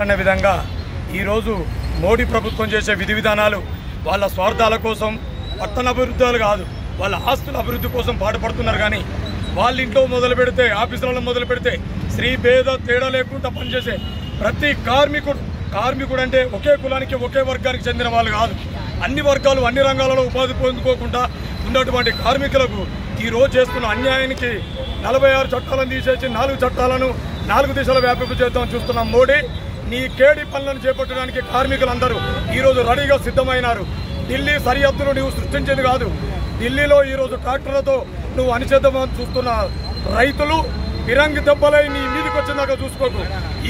మాట్లాడిన విధంగా ఈరోజు మోడీ ప్రభుత్వం చేసే విధి విధానాలు వాళ్ళ స్వార్థాల కోసం, పట్టణ అభివృద్ధులు కాదు, వాళ్ళ ఆస్తుల అభివృద్ధి కోసం పాటుపడుతున్నారు. కానీ వాళ్ళ ఇంట్లో మొదలు పెడితే, ఆఫీసులలో మొదలు పెడితే స్త్రీ భేద తేడా లేకుండా పనిచేసే ప్రతి కార్మికుడు అంటే ఒకే కులానికి ఒకే వర్గానికి చెందిన వాళ్ళు కాదు. అన్ని వర్గాలు అన్ని రంగాలలో ఉపాధి పొందుకోకుండా ఉన్నటువంటి కార్మికులకు ఈరోజు చేస్తున్న అన్యాయానికి 46 చట్టాలను తీసేసి 4 చట్టాలను 4 దిశల వ్యాపింపు చేద్దామని చూస్తున్నాం. మోడీ నీ కేడి పనులను చేపట్టడానికి కార్మికులందరూ ఈరోజు రెడీగా సిద్ధమైనారు. ఢిల్లీ సరిహద్దులు నువ్వు సృష్టించేది కాదు. ఢిల్లీలో ఈరోజు ట్రాక్టర్లతో నువ్వు అణిచేద్దామని చూస్తున్న రైతులు పిరంగి దెబ్బలై నీ మీదకి వచ్చిందాకా చూసుకోకు.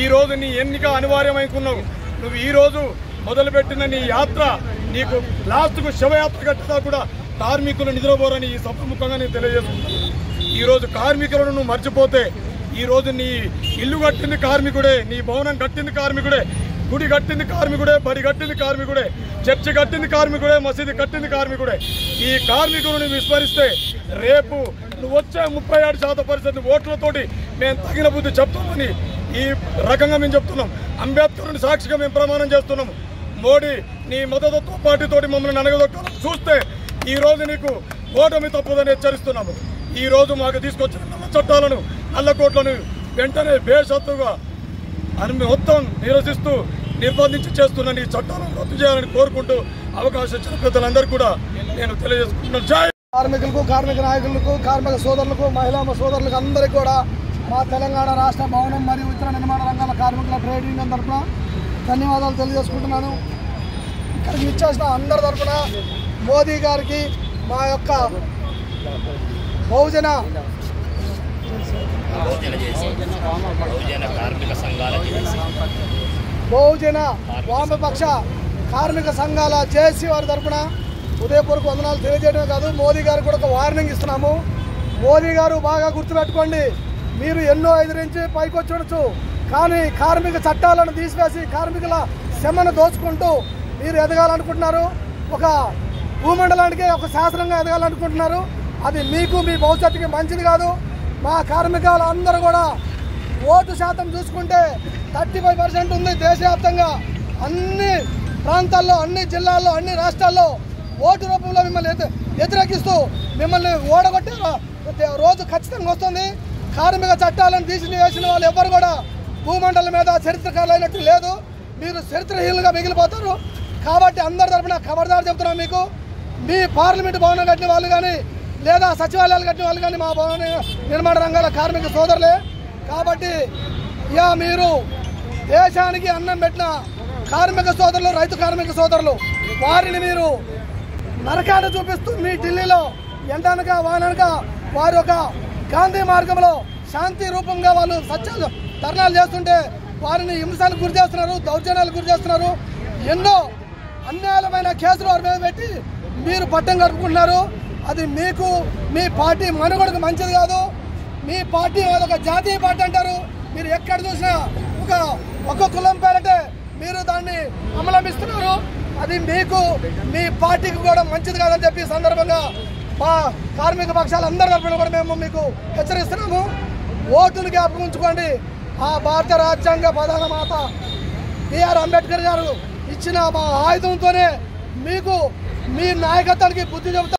ఈరోజు నీ ఎన్నిక అనివార్యమైకున్నావు. నువ్వు ఈరోజు మొదలుపెట్టిన నీ యాత్ర నీకు లాస్ట్కు శవయాత్ర కట్టినా కూడా కార్మికులు నిద్రపోరని ఈ సభముఖంగా నేను తెలియజేస్తున్నాను. ఈరోజు కార్మికులను నువ్వు మర్చిపోతే, ఈరోజు నీ ఇల్లు కట్టింది కార్మికుడే, నీ భవనం కట్టింది కార్మికుడే, గుడి కట్టింది కార్మికుడే, బడి కట్టింది కార్మికుడే, చర్చి కట్టింది కార్మికుడే, మసీదు కట్టింది కార్మికుడే. ఈ కార్మికులను విస్మరిస్తే రేపు నువ్వు వచ్చే 37% ఓట్లతోటి మేము తగిన బుద్ధి చెప్తామని ఈ రకంగా మేము చెప్తున్నాం. అంబేద్కర్ని సాక్షిగా మేము ప్రమాణం చేస్తున్నాము. మోడీ నీ మద్దతు పార్టీతోటి మమ్మల్ని ననగదొక్కాలని చూస్తే ఈరోజు నీకు ఓటమి తప్పదని హెచ్చరిస్తున్నాము. ఈరోజు మాకు తీసుకొచ్చిన నల్ల చట్టాలను, నల్ల కోట్లను వెంటనే బేషరతుగా మొత్తం నిరసిస్తూ నిర్బంధించి చేస్తున్న ఈ చట్టాలను రద్దు చేయాలని కోరుకుంటూ అవకాశం ఇచ్చిన పెద్దలందరూ కూడా నేను తెలియజేసుకుంటున్నాను. జై కార్మికులకు, కార్మిక నాయకులకు, కార్మిక సోదరులకు, మహిళా సోదరులకు అందరికీ కూడా మా తెలంగాణ రాష్ట్ర భవనం మరియు ఇతర నిర్మాణ రంగాల కార్మికుల ట్రేడ్ యూనియన్ తరఫున ధన్యవాదాలు తెలియజేసుకుంటున్నాను. ఇక్కడికి ఇచ్చేసిన అందరి తరఫున మోదీ గారికి మా యొక్క బహుజన వామపక్ష కార్మిక సంఘాల జేఏసీ వారి తరఫున ఉదయపూర్వక వందనాలు తెలియజేయడమే కాదు, మోదీ గారు కూడా ఒక వార్నింగ్ ఇస్తున్నాము. మోదీ గారు బాగా గుర్తుపెట్టుకోండి, మీరు ఎన్నో ఎదిరించి పైకి వచ్చుండొచ్చు, కానీ కార్మిక చట్టాలను తీసివేసి కార్మికుల శ్రమను దోచుకుంటూ మీరు ఎదగాలనుకుంటున్నారు. ఒక భూమండలానికి ఒక శాసనంగా ఎదగాలనుకుంటున్నారు. అది మీకు మీ భవిష్యత్తుకి మంచిది కాదు. మా కార్మికులు అందరూ కూడా ఓటు శాతం చూసుకుంటే 35% ఉంది దేశవ్యాప్తంగా. అన్ని ప్రాంతాల్లో, అన్ని జిల్లాల్లో, అన్ని రాష్ట్రాల్లో ఓటు రూపంలో మిమ్మల్ని వ్యతిరేకిస్తూ మిమ్మల్ని ఓడగొట్టే రోజు ఖచ్చితంగా వస్తుంది. కార్మిక చట్టాలను తీసివేసిన వాళ్ళు ఎవరు కూడా భూమండలం మీద చరిత్రకారులైనట్టు లేదు. మీరు చరిత్రహీనులుగా మిగిలిపోతారు. కాబట్టి అందరి తరఫున ఖబర్దారు చెప్తున్నాం. మీకు మీ పార్లమెంటు భవనం కట్టిన వాళ్ళు కానీ, లేదా సచివాలయాలు కట్టిన వాళ్ళు కానీ మా భవన నిర్మాణ రంగాల కార్మిక సోదరులే. కాబట్టి మీరు దేశానికి అన్నం పెట్టిన కార్మిక సోదరులు, రైతు కార్మిక సోదరులు, వారిని మీరు నరకాన్ని చూపిస్తూ మీ ఢిల్లీలో ఎండనక వాననక వారి ఒక గాంధీ మార్గంలో శాంతి రూపంగా వాళ్ళు ధర్నాలు చేస్తుంటే వారిని హింసలకు గురి చేస్తున్నారు, దౌర్జన్యాలకు గురి చేస్తున్నారు. ఎన్నో అన్యాయమైన కేసులు వారి మీద పెట్టి మీరు పట్టం గడుపుకుంటున్నారు. అది మీకు, మీ పార్టీ మనుగడకు మంచిది కాదు. మీ పార్టీ ఒక జాతీయ పార్టీ అంటారు. మీరు ఎక్కడ చూసినా ఒక కులం పేరటే మీరు దాన్ని అవలంబిస్తున్నారు. అది మీకు, మీ పార్టీకి కూడా మంచిది కాదని చెప్పి సందర్భంగా మా కార్మిక పక్షాలందరి తరఫున కూడా మేము మీకు హెచ్చరిస్తున్నాము. ఓటును జ్ఞాపకం ఉంచుకోండి. ఆ భారత రాజ్యాంగ ప్రధాన మాత బిఆర్ అంబేద్కర్ గారు ఇచ్చిన మా ఆయుధంతోనే మీకు మీ నాయకత్వానికి బుద్ధి చెబుతారు.